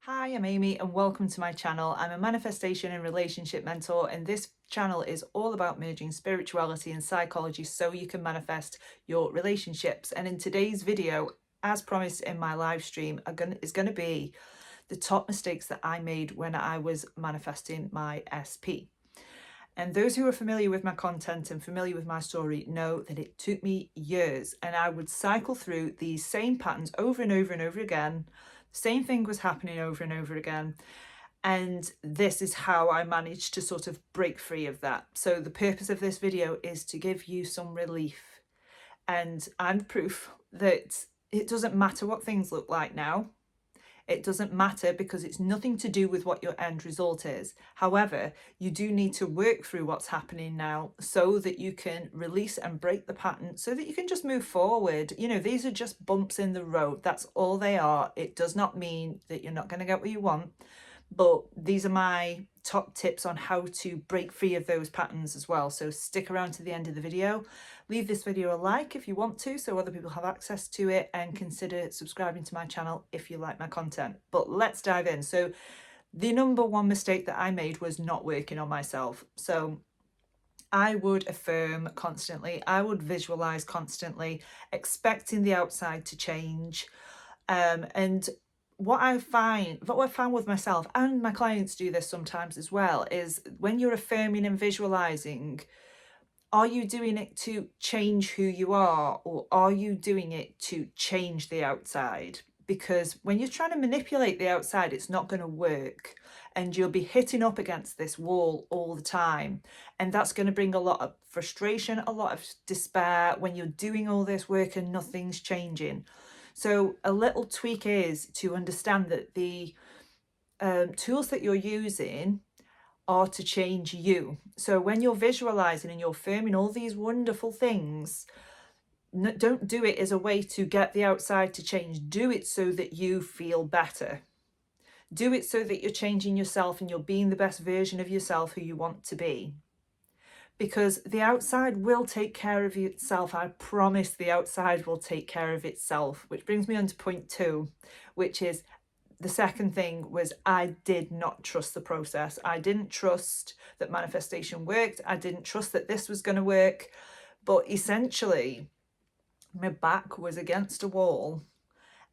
Hi, I'm Amy and welcome to my channel. I'm a manifestation and relationship mentor, and this channel is all about merging spirituality and psychology so you can manifest your relationships. And in today's video, as promised in my live stream, is going to be the top mistakes that I made when I was manifesting my SP. And those who are familiar with my content and familiar with my story know that it took me years, and I would cycle through these same patterns over and over and over again. The same thing was happening over and over again. And this is how I managed to sort of break free of that. So the purpose of this video is to give you some relief. And I'm proof that it doesn't matter what things look like now. It doesn't matter because it's nothing to do with what your end result is. However, you do need to work through what's happening now so that you can release and break the pattern so that you can just move forward. You know, these are just bumps in the road. That's all they are. It does not mean that you're not going to get what you want. But these are my top tips on how to break free of those patterns as well. So stick around to the end of the video. Leave this video a like if you want to, so other people have access to it, and consider subscribing to my channel if you like my content. But let's dive in. So the number one mistake that I made was not working on myself. So I would affirm constantly. I would visualize constantly, expecting the outside to change. And what I found with myself, and my clients do this sometimes as well, is when you're affirming and visualizing, are you doing it to change who you are, or are you doing it to change the outside? Because when you're trying to manipulate the outside, it's not going to work, and you'll be hitting up against this wall all the time. And that's going to bring a lot of frustration, a lot of despair when you're doing all this work and nothing's changing. So a little tweak is to understand that the tools that you're using are to change you. So when you're visualizing and you're affirming all these wonderful things, don't do it as a way to get the outside to change. Do it so that you feel better. Do it so that you're changing yourself and you're being the best version of yourself who you want to be. Because the outside will take care of itself. I promise the outside will take care of itself. Which brings me on to point 2, which is the second thing was I did not trust the process. I didn't trust that manifestation worked. I didn't trust that this was going to work. But essentially, my back was against a wall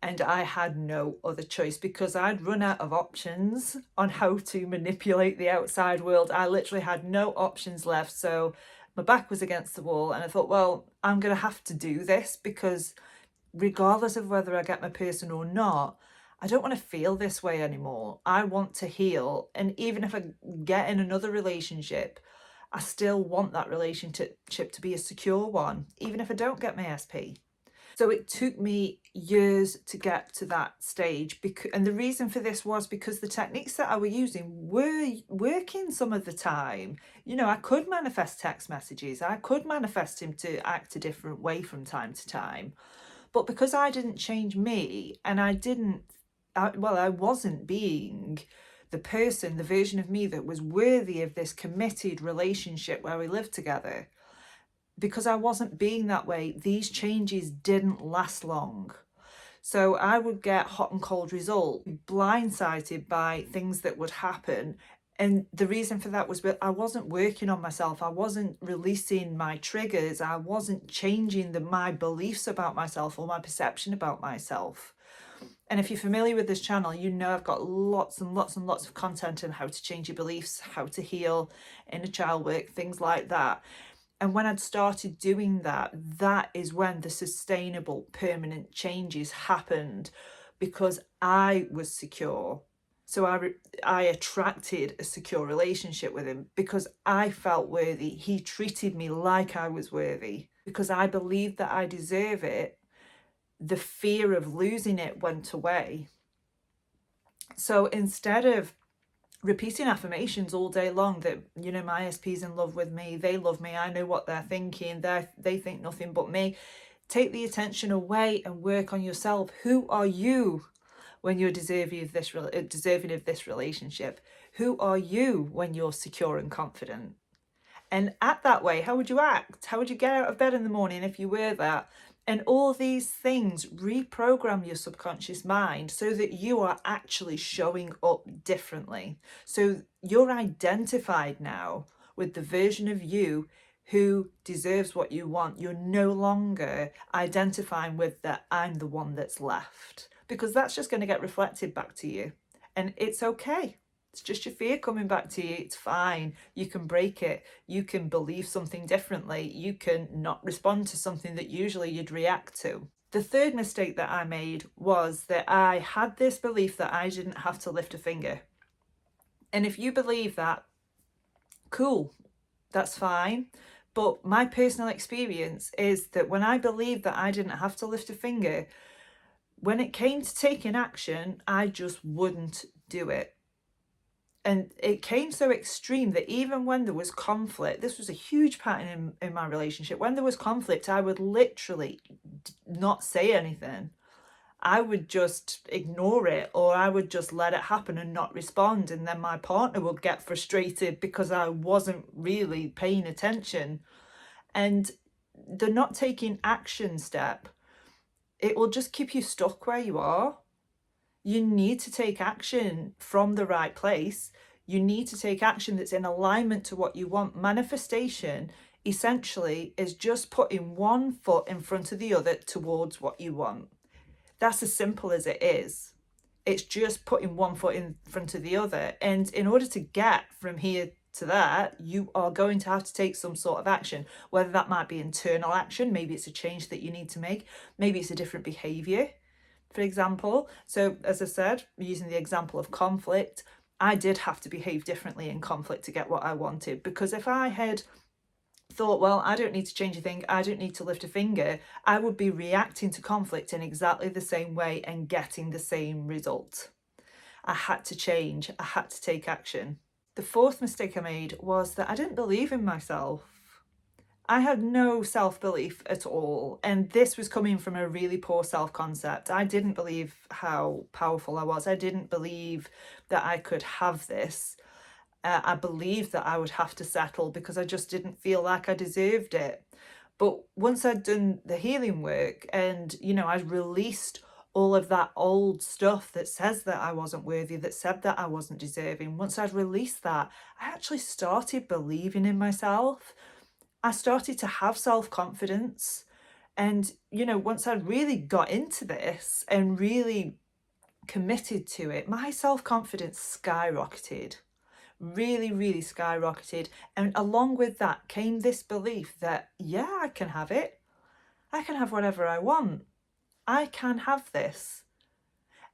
and I had no other choice because I'd run out of options on how to manipulate the outside world. I literally had no options left. So my back was against the wall and I thought, well, I'm going to have to do this because regardless of whether I get my person or not, I don't want to feel this way anymore. I want to heal. And even if I get in another relationship, I still want that relationship to be a secure one, even if I don't get my SP. So it took me years to get to that stage. And the reason for this was because the techniques that I were using were working some of the time. You know, I could manifest text messages. I could manifest him to act a different way from time to time. But because I didn't change me and I wasn't being the person, the version of me that was worthy of this committed relationship where we lived together, because I wasn't being that way, these changes didn't last long. So I would get hot and cold results, blindsided by things that would happen. And the reason for that was that I wasn't working on myself. I wasn't releasing my triggers. I wasn't changing my beliefs about myself or my perception about myself. And if you're familiar with this channel, you know I've got lots and lots and lots of content on how to change your beliefs, how to heal, inner child work, things like that. And when I'd started doing that, that is when the sustainable, permanent changes happened because I was secure. So I attracted a secure relationship with him because I felt worthy. He treated me like I was worthy because I believed that I deserve it. The fear of losing it went away. So instead of repeating affirmations all day long that, you know, my SP's in love with me, they love me, I know what they're thinking, they think nothing but me. Take the attention away and work on yourself. Who are you when you're deserving of this relationship? Who are you when you're secure and confident? And act that way. How would you act? How would you get out of bed in the morning if you were that? And all these things reprogram your subconscious mind so that you are actually showing up differently. So you're identified now with the version of you who deserves what you want. You're no longer identifying with that I'm the one that's left, because that's just going to get reflected back to you. And it's okay. It's just your fear coming back to you. It's fine. You can break it. You can believe something differently. You can not respond to something that usually you'd react to. The third mistake that I made was that I had this belief that I didn't have to lift a finger. And if you believe that, cool, that's fine. But my personal experience is that when I believed that I didn't have to lift a finger, when it came to taking action, I just wouldn't do it. And it came so extreme that even when there was conflict, this was a huge pattern in my relationship. When there was conflict, I would literally not say anything. I would just ignore it, or I would just let it happen and not respond. And then my partner would get frustrated because I wasn't really paying attention. And the not taking action step, it will just keep you stuck where you are. You need to take action from the right place. You need to take action that's in alignment to what you want. Manifestation essentially is just putting one foot in front of the other towards what you want. That's as simple as it is. It's just putting one foot in front of the other. And in order to get from here to that, you are going to have to take some sort of action, whether that might be internal action. Maybe it's a change that you need to make. Maybe it's a different behavior, for example. So as I said, using the example of conflict, I did have to behave differently in conflict to get what I wanted, because if I had thought, well, I don't need to change a thing, I don't need to lift a finger, I would be reacting to conflict in exactly the same way and getting the same result. I had to change, I had to take action. The fourth mistake I made was that I didn't believe in myself. I had no self-belief at all, and this was coming from a really poor self-concept. I didn't believe how powerful I was. I didn't believe that I could have this. I believed that I would have to settle because I just didn't feel like I deserved it. But once I'd done the healing work and, I'd released all of that old stuff that says that I wasn't worthy, that said that I wasn't deserving, once I'd released that, I actually started believing in myself. I started to have self-confidence. And, once I really got into this and really committed to it, my self-confidence skyrocketed. Really, really skyrocketed. And along with that came this belief that, yeah, I can have it. I can have whatever I want. I can have this.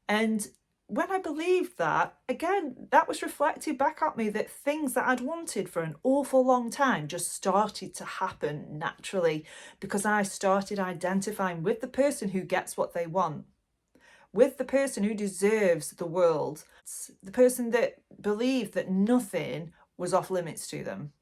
And when I believed that, again, that was reflected back at me, that things that I'd wanted for an awful long time just started to happen naturally because I started identifying with the person who gets what they want, with the person who deserves the world, the person that believed that nothing was off limits to them.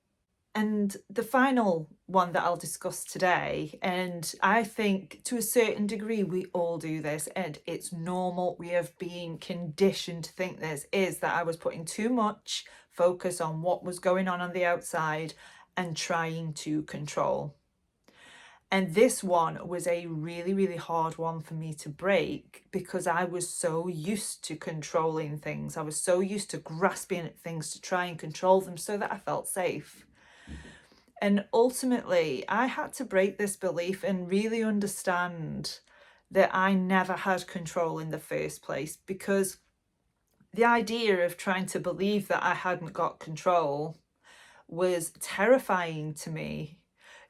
And the final one that I'll discuss today, and I think to a certain degree we all do this and it's normal, we have been conditioned to think this, is that I was putting too much focus on what was going on the outside and trying to control. And this one was a really, really hard one for me to break because I was so used to controlling things. I was so used to grasping at things to try and control them so that I felt safe. And ultimately, I had to break this belief and really understand that I never had control in the first place, because the idea of trying to believe that I hadn't got control was terrifying to me.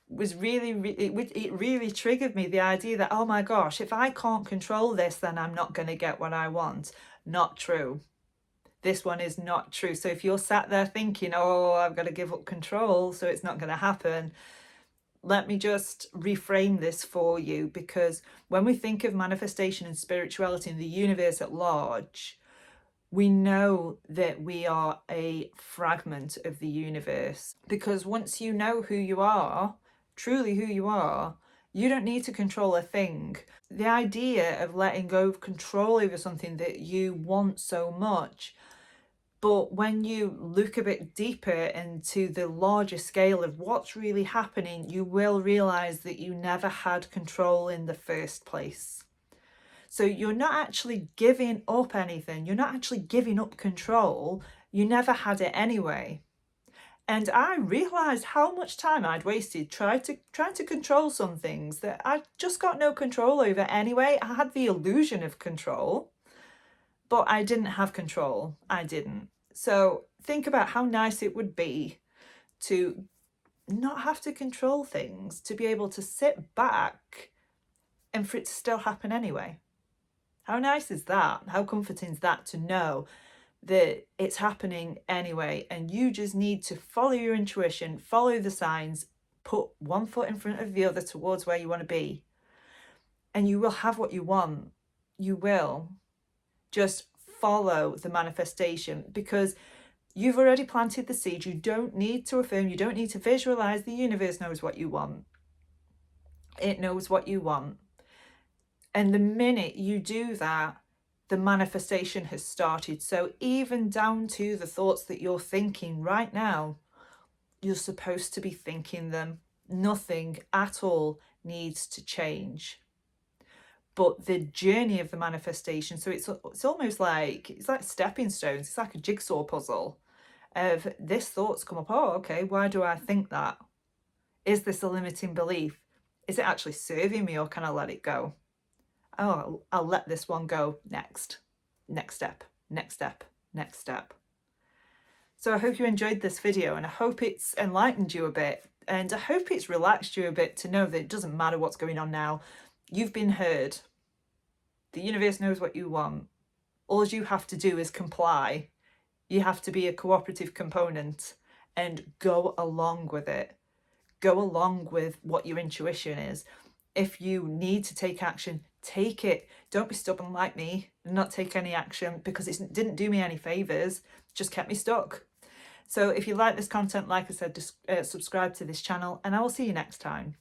Was really, it really triggered me, the idea that, oh my gosh, if I can't control this, then I'm not going to get what I want. Not true. This one is not true. So if you're sat there thinking, oh, I've got to give up control, so it's not going to happen, let me just reframe this for you, because when we think of manifestation and spirituality in the universe at large, we know that we are a fragment of the universe. Because once you know who you are, truly who you are, you don't need to control a thing. The idea of letting go of control over something that you want so much But when you look a bit deeper into the larger scale of what's really happening, you will realize that you never had control in the first place. So you're not actually giving up anything. You're not actually giving up control. You never had it anyway. And I realised how much time I'd wasted trying to control some things that I just got no control over anyway. I had the illusion of control, but I didn't have control. I didn't. So think about how nice it would be to not have to control things, to be able to sit back and for it to still happen anyway. How nice is that? How comforting is that to know that it's happening anyway, and you just need to follow your intuition, follow the signs, put one foot in front of the other towards where you want to be, and you will have what you want. You will. Just follow the manifestation, because you've already planted the seed. You don't need to affirm, you don't need to visualize. The universe knows what you want. It knows what you want. And the minute you do that, the manifestation has started. So even down to the thoughts that you're thinking right now, you're supposed to be thinking them. Nothing at all needs to change. But the journey of the manifestation, so it's almost like stepping stones. It's like a jigsaw puzzle of this thought's come up. Oh, okay, why do I think that? Is this a limiting belief? Is it actually serving me, or can I let it go? Oh, I'll let this one go next. Next step, next step, next step. So I hope you enjoyed this video, and I hope it's enlightened you a bit, and I hope it's relaxed you a bit to know that it doesn't matter what's going on now. You've been heard. The universe knows what you want. All you have to do is comply. You have to be a cooperative component and go along with it. Go along with what your intuition is. If you need to take action, take it. Don't be stubborn like me and not take any action, because it didn't do me any favors, just kept me stuck. So if you like this content, like I said, just subscribe to this channel, and I will see you next time.